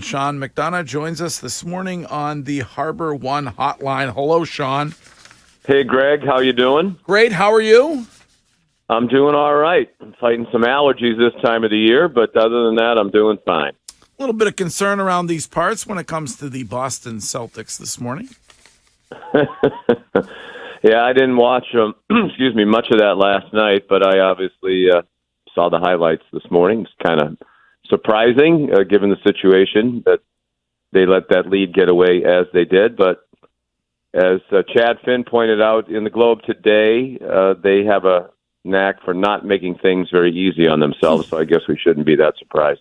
Sean McDonough joins us this morning on the Harbor One hotline. Hello, Sean. Hey, Greg, how you doing? Great. How are you? I'm doing all right. I'm fighting some allergies this time of the year, but other than that, I'm doing fine. A little bit of concern around these parts when it comes to the Boston Celtics this morning. Yeah, I didn't watch much of that last night, but I obviously saw the highlights this morning. It's kind of surprising, given the situation that they let that lead get away as they did. But as Chad Finn pointed out in the Globe today, they have a knack for not making things very easy on themselves, so I guess we shouldn't be that surprised.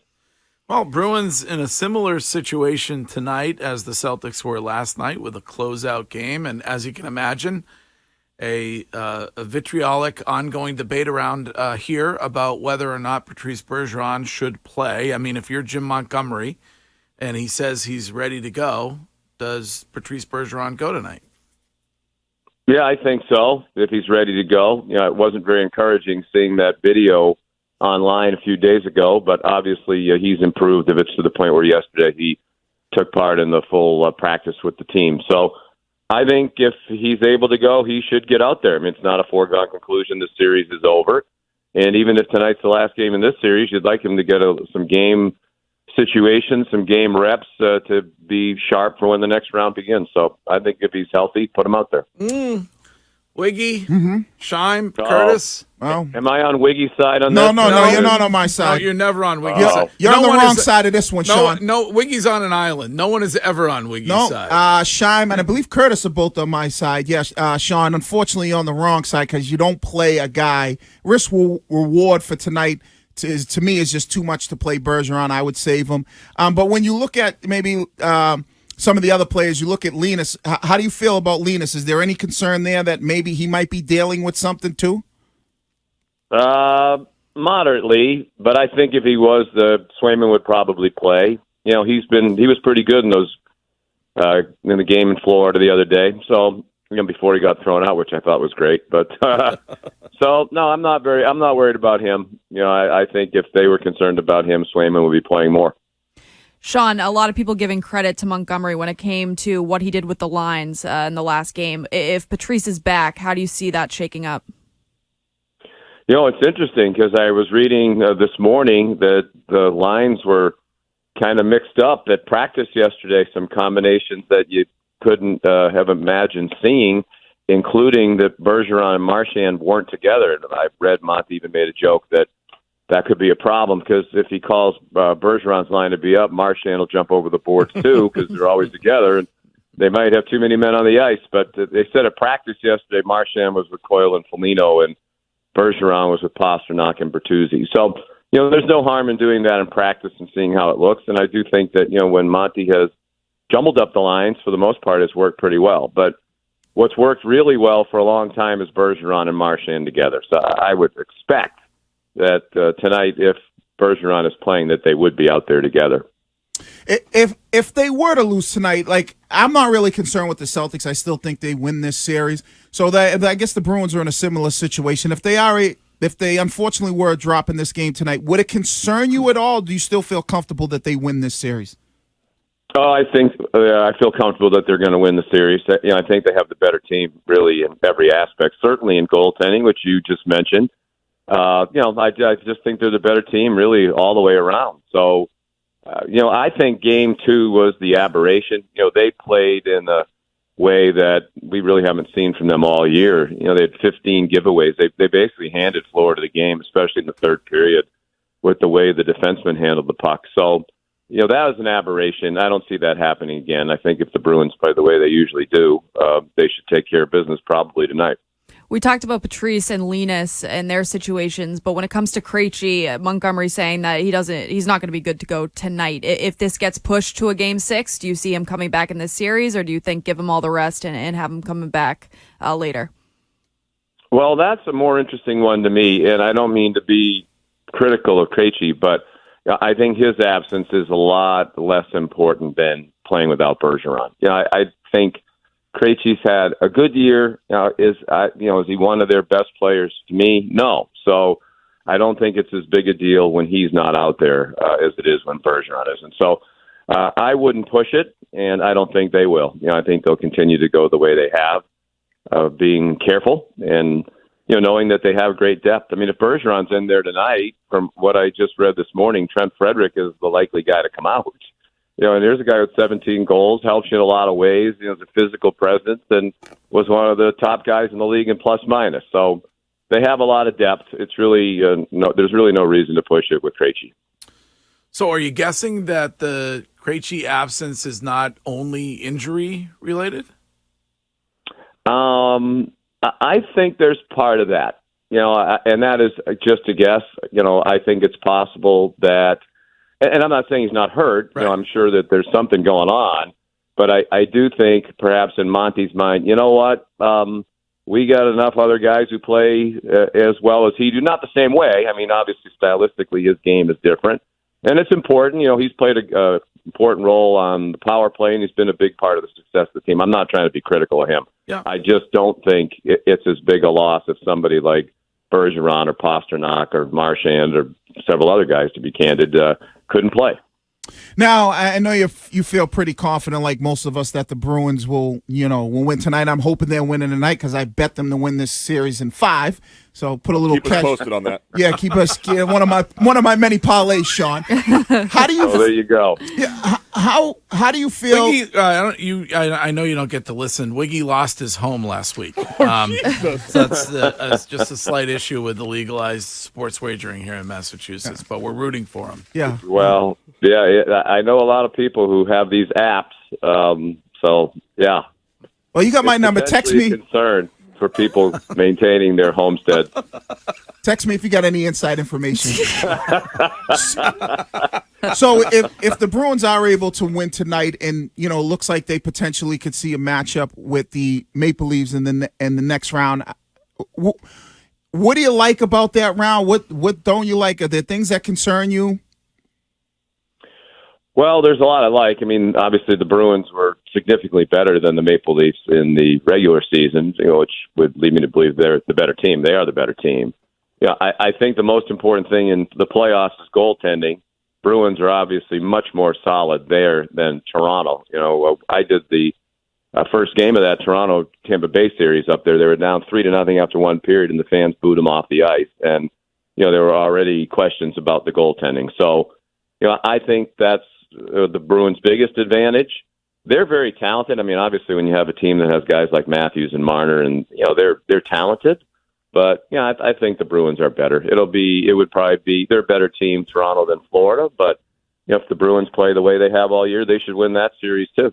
Well, Bruins in a similar situation tonight as the Celtics were last night with a closeout game. And as you can imagine, a vitriolic ongoing debate around here about whether or not Patrice Bergeron should play. I mean, if you're Jim Montgomery and he says he's ready to go, does Patrice Bergeron go tonight? Yeah, I think so, if he's ready to go. You know, it wasn't very encouraging seeing that video online a few days ago, but obviously he's improved if it's to the point where yesterday he took part in the full practice with the team. So I think if he's able to go, he should get out there. I mean, it's not a foregone conclusion. The series is over. And even if tonight's the last game in this series, you'd like him to get some game situations, some game reps to be sharp for when the next round begins. So I think if he's healthy, put him out there. Wiggy, Shime, Curtis. Well, am I on Wiggy's side on no, this? no, you're not on my No, side. you're never on Wiggy's side. You're on the wrong side of this one, Sean. No, Wiggy's on an island. No one is ever on Wiggy's side. Shime and I believe Curtis are both on my side. Yes, Sean, unfortunately, you're on the wrong side because you don't play a guy. Risk reward for tonight to me is just too much to play Bergeron. I would save him. But when you look at maybe some of the other players, you look at Linus. How do you feel about Linus? Is there any concern there that maybe he might be dealing with something too? Moderately, but I think if he was, Swayman would probably play. You know, he was pretty good in those in the game in Florida the other day. So before he got thrown out, which I thought was great. But so no, I'm not worried about him. You know, I think if they were concerned about him, Swayman would be playing more. Sean, a lot of people giving credit to Montgomery when it came to what he did with the lines in the last game. If Patrice is back, how do you see that shaking up? You know, it's interesting because I was reading this morning that the lines were kind of mixed up at practice yesterday, some combinations that you couldn't have imagined seeing, including that Bergeron and Marchand weren't together. And I read Monty even made a joke that could be a problem because if he calls Bergeron's line to be up, Marchand will jump over the boards too because they're always together, and they might have too many men on the ice. But they said at practice yesterday, Marchand was with Coyle and Foligno, and Bergeron was with Pastrnak and Bertuzzi. So, there's no harm in doing that in practice and seeing how it looks. And I do think that, when Monty has jumbled up the lines, for the most part, it's worked pretty well. But what's worked really well for a long time is Bergeron and Marchand together. So I would expect that tonight, if Bergeron is playing, that they would be out there together. If they were to lose tonight, I'm not really concerned with the Celtics. I still think they win this series. So I guess the Bruins are in a similar situation. If they unfortunately were a drop in this game tonight, would it concern you at all? Do you still feel comfortable that they win this series? Oh, I think I feel comfortable that they're going to win the series. I think they have the better team really in every aspect, certainly in goaltending, which you just mentioned. I just think they're the better team really all the way around. So, I think Game 2 was the aberration. They played in a way that we really haven't seen from them all year. They had 15 giveaways. They basically handed Florida the game, especially in the third period, with the way the defensemen handled the puck. So, that was an aberration. I don't see that happening again. I think if the Bruins play the way they usually do, they should take care of business probably tonight. We talked about Patrice and Linus and their situations, but when it comes to Krejci, Montgomery saying that he's not going to be good to go tonight. If this gets pushed to a Game 6, do you see him coming back in this series, or do you think give him all the rest and have him coming back later? Well, that's a more interesting one to me, and I don't mean to be critical of Krejci, but I think his absence is a lot less important than playing without Bergeron. I think Krejci's had a good year. Is he one of their best players? To me, no. So I don't think it's as big a deal when he's not out there as it is when Bergeron isn't. So I wouldn't push it, and I don't think they will. I think they'll continue to go the way they have, being careful and knowing that they have great depth. I mean, if Bergeron's in there tonight, from what I just read this morning, Trent Frederick is the likely guy to come out. And there's a guy with 17 goals, helps you in a lot of ways. He's a physical presence and was one of the top guys in the league in plus minus. So they have a lot of depth. It's really there's really no reason to push it with Krejci. So are you guessing that the Krejci absence is not only injury related? I think there's part of that, and that is just a guess. I think it's possible that, and I'm not saying he's not hurt. Right. I'm sure that there's something going on, but I do think perhaps in Monty's mind, we got enough other guys who play as well as he do. Not the same way. I mean, obviously, stylistically, his game is different, and it's important. He's played a important role on the power play, and he's been a big part of the success of the team. I'm not trying to be critical of him. Yeah. I just don't think it's as big a loss if somebody like Bergeron or Pasternak or Marchand or several other guys, to be candid, couldn't play. Now, I know you feel pretty confident, like most of us, that the Bruins will win tonight. I'm hoping they're winning tonight because I bet them to win this series in 5. So put a little Keep us posted on that. Yeah, keep us one of my many parlays, Sean. How do you? Oh, there you go. Yeah, how do you feel? Wiggy, I know you don't get to listen. Wiggy lost his home last week. So that's just a slight issue with the legalized sports wagering here in Massachusetts. But we're rooting for him. Yeah. Well, yeah, I know a lot of people who have these apps. So yeah. Well, you got my number. Text me. Concern for people maintaining their homestead. Text me if you got any inside information. So if the Bruins are able to win tonight, and looks like they potentially could see a matchup with the Maple Leafs in the next round, what do you like about that round? What don't you like? Are there things that concern you? Well, there's a lot I like. I mean, obviously the Bruins were significantly better than the Maple Leafs in the regular season, which would lead me to believe they're the better team. They are the better team. I think the most important thing in the playoffs is goaltending. Bruins are obviously much more solid there than Toronto. I did the first game of that Toronto-Tampa Bay series up there. They were down 3-0 after one period, and the fans booed them off the ice. And, there were already questions about the goaltending. So, I think that's the Bruins' biggest advantage. They're very talented. I mean, obviously, when you have a team that has guys like Matthews and Marner, and they're talented. But I think the Bruins are better. It would probably be they're a better team, Toronto, than Florida. But if the Bruins play the way they have all year, they should win that series too.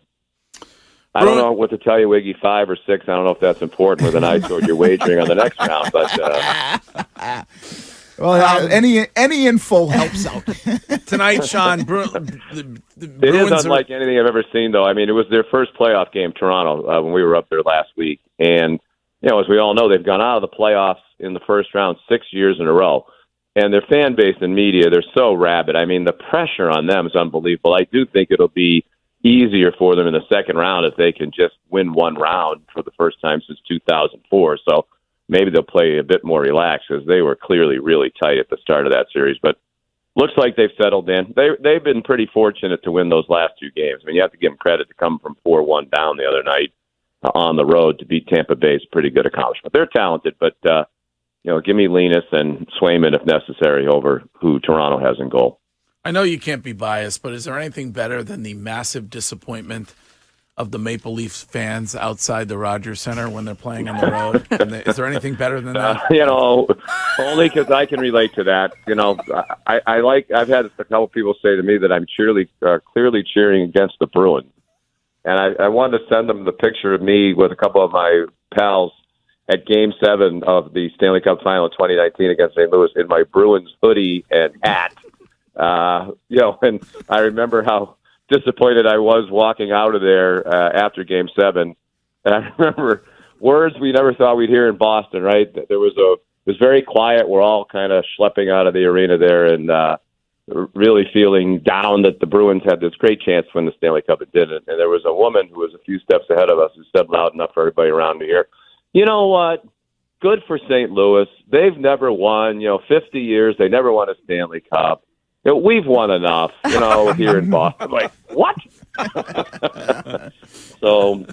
I don't know what to tell you, Wiggy. 5 or 6. I don't know if that's important with an eye toward your wagering on the next round, but. Well, any info helps out. Tonight, Sean, the it Bruins is unlike anything I've ever seen, though. I mean, it was their first playoff game, Toronto, when we were up there last week. And, as we all know, they've gone out of the playoffs in the first round 6 years in a row. And their fan base and media, they're so rabid. I mean, the pressure on them is unbelievable. I do think it'll be easier for them in the second round if they can just win one round for the first time since 2004. So maybe they'll play a bit more relaxed because they were clearly really tight at the start of that series. But looks like they've settled in. They've been pretty fortunate to win those last 2 games. I mean, you have to give them credit to come from 4-1 down the other night on the road to beat Tampa Bay is a pretty good accomplishment. They're talented, but give me Linus and Swayman if necessary over who Toronto has in goal. I know you can't be biased, but is there anything better than the massive disappointment of the Maple Leafs fans outside the Rogers Center when they're playing on the road? Is there anything better than that? Only because I can relate to that. I've had a couple people say to me that I'm clearly cheering against the Bruins. And I wanted to send them the picture of me with a couple of my pals at Game 7 of the Stanley Cup Final 2019 against St. Louis in my Bruins hoodie and hat. And I remember how disappointed I was walking out of there after Game 7. And I remember words we never thought we'd hear in Boston, right? It was very quiet. We're all kind of schlepping out of the arena there and really feeling down that the Bruins had this great chance to win the Stanley Cup. It didn't. And there was a woman who was a few steps ahead of us who said loud enough for everybody around to hear, you know what? Good for St. Louis. They've never won, 50 years. They never won a Stanley Cup. we've won enough, here in Boston. Like, what? So,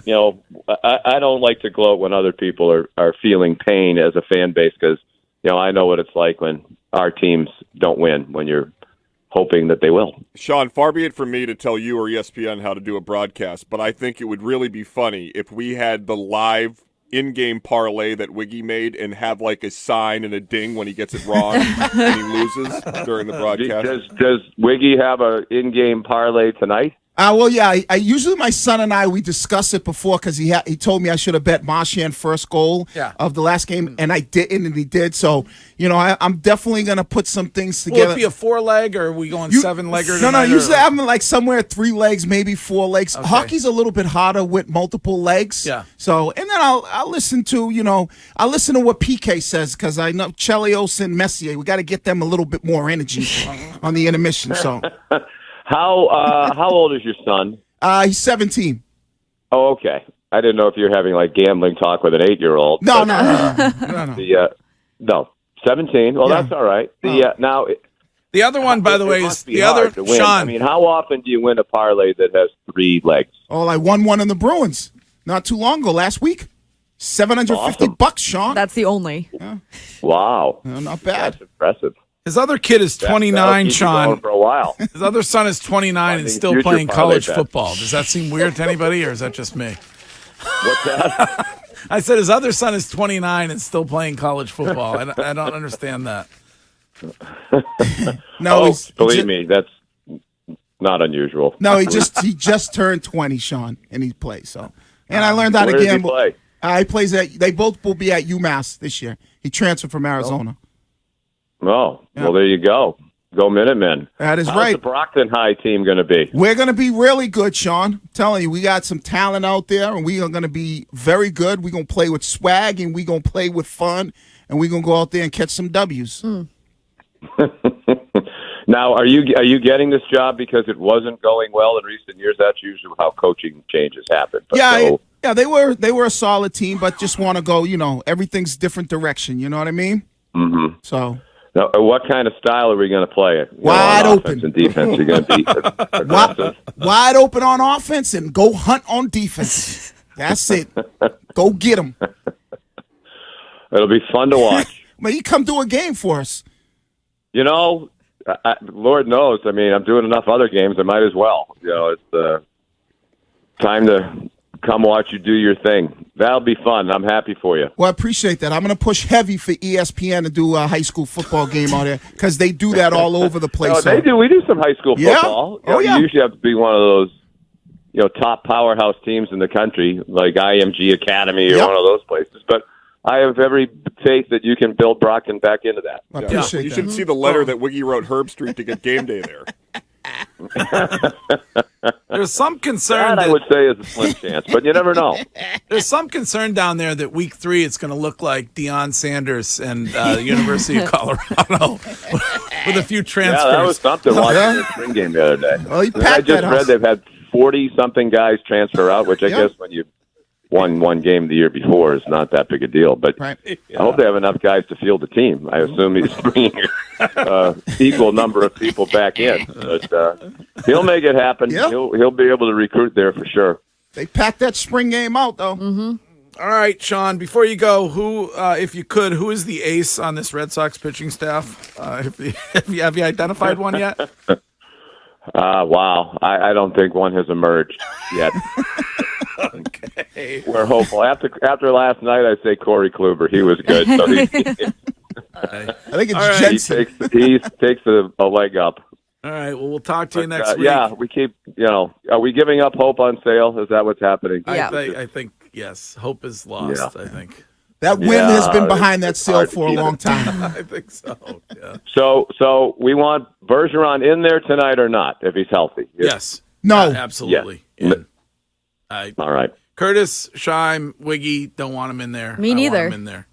I don't like to gloat when other people are feeling pain as a fan base because, I know what it's like when our teams don't win, when you're hoping that they will. Sean, far be it from me to tell you or ESPN how to do a broadcast, but I think it would really be funny if we had the live in-game parlay that Wiggy made and have like a sign and a ding when he gets it wrong and he loses during the broadcast. Does Wiggy have an in-game parlay tonight? Well, yeah. I usually my son and I we discuss it before because he told me I should have bet Marchand first goal of the last game, and I didn't, and he did. So I'm definitely gonna put some things together. Will it be a 4-leg, or are we going 7-legger? No. Usually I'm like somewhere 3 legs, maybe 4 legs. Okay. Hockey's a little bit harder with multiple legs. Yeah. So and then I'll listen to I'll listen to what PK says because I know Chelios and Messier. We got to get them a little bit more energy on the intermission. So. How old is your son? He's 17. Oh, okay. I didn't know if you're having like gambling talk with an 8-year-old. No. No, 17. Well, that's all right. Now The other one, by the way, is the other Sean. Sean. I mean, how often do you win a parlay that has 3 legs? Oh, I won one in the Bruins not too long ago, last week. $750, Sean. That's the only. Wow, Not bad. that's impressive. His other kid is 29, That'll keep you Sean. going for a while. His other son is 29 and Finding still future playing parlay college bets. football. Does that seem weird to anybody, or is that just me? What's that? I said his other son is 29 and still playing college football. I don't understand that. No, believe me, that's not unusual. No, he just turned 20, Sean, and he plays. So, and I learned how to Where does he gamble. play? He plays at. They both will be at UMass this year. He transferred from Arizona. Oh, well, there you go. Go Minutemen. That is How's right. the Brockton High team going to be? We're going to be really good, Sean. I'm telling you, we got some talent out there, and we are going to be very good. We're going to play with swag, and we're going to play with fun, and we're going to go out there and catch some W's. Now, are you getting this job because it wasn't going well in recent years? That's usually how coaching changes happen. But Yeah, they were a solid team, but just want to go. Everything's different direction. You know what I mean? Mm-hmm. So. Now, what kind of style are we going to play? Wide on open. offense and defense. You're going to be aggressive. Wide open on offense and go hunt on defense. That's it. Go get them. It'll be fun to watch. You come do a game for us. Lord knows. I mean, I'm doing enough other games. I might as well. It's time to come watch you do your thing. That'll be fun. I'm happy for you. Well, I appreciate that. I'm going to push heavy for ESPN to do a high school football game out there because they do that all over the place. No, they do. We do some high school Yeah? football. Oh, yeah. You usually have to be one of those, top powerhouse teams in the country, like IMG Academy or Yep. one of those places. But I have every faith that you can build Brockton back into that. I appreciate You that. should see the letter that Wiggy wrote Herb Street to get game day there. There's some concern That I would say is a slim chance, but you never know. there's some concern down there that week 3 it's going to look like Deion Sanders and the University of Colorado with a few transfers. Yeah, that was something watching the spring game the other day. Well, he I packed just that read house. they've had 40-something guys transfer out, which I Yeah. guess when you won one game the year before is not that big a deal. But Right. I hope they have enough guys to field the team. I assume he's bringing equal number of people back in. But he'll make it happen. Yeah. He'll be able to recruit there for sure. They packed that spring game out, though. Mm-hmm. All right, Sean, before you go, who, if you could, who is the ace on this Red Sox pitching staff? Have you identified one yet? Wow. I don't think one has emerged yet. Okay. We're hopeful. After last night, I say Corey Kluber. He was good. So I think it's All right. Jensen. he takes a leg up. All right, well, we'll talk to you But, next week. yeah, we keep, are we giving up hope on Sale? Is that what's happening? Yeah. I think, yes, hope is lost, I think. That wind Yeah, has been behind that it's seal hard to for a keep long it. time. I think so, yeah. So we want Bergeron in there tonight or not, if he's healthy? Yes. No. Absolutely. Yeah. All right. Curtis, Scheim, Wiggy, don't want him in there. Me I neither. want him in there.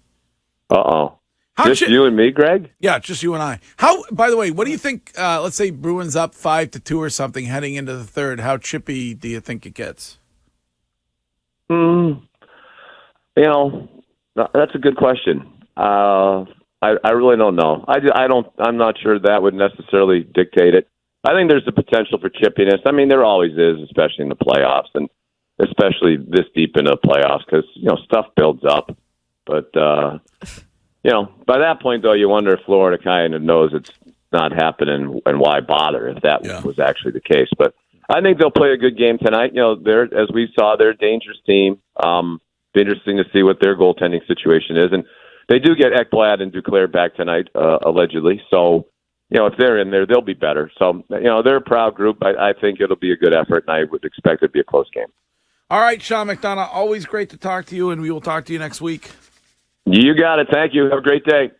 Uh-oh. How Just chi- you and me, Greg? Yeah, just you and I. How? By the way, what do you think? Let's say Bruins up 5-2 or something, heading into the third. How chippy do you think it gets? That's a good question. I really don't know. I'm not sure that would necessarily dictate it. I think there's the potential for chippiness. I mean, there always is, especially in the playoffs, and especially this deep into the playoffs, because stuff builds up. But by that point, though, you wonder if Florida kind of knows it's not happening, and why bother if that was actually the case. But I think they'll play a good game tonight. They're, as we saw, they're a dangerous team. Be interesting to see what their goaltending situation is, and they do get Ekblad and Duclair back tonight, allegedly. So. If they're in there, they'll be better. So, they're a proud group. I think it'll be a good effort, and I would expect it to be a close game. All right, Sean McDonough, always great to talk to you, and we will talk to you next week. You got it. Thank you. Have a great day.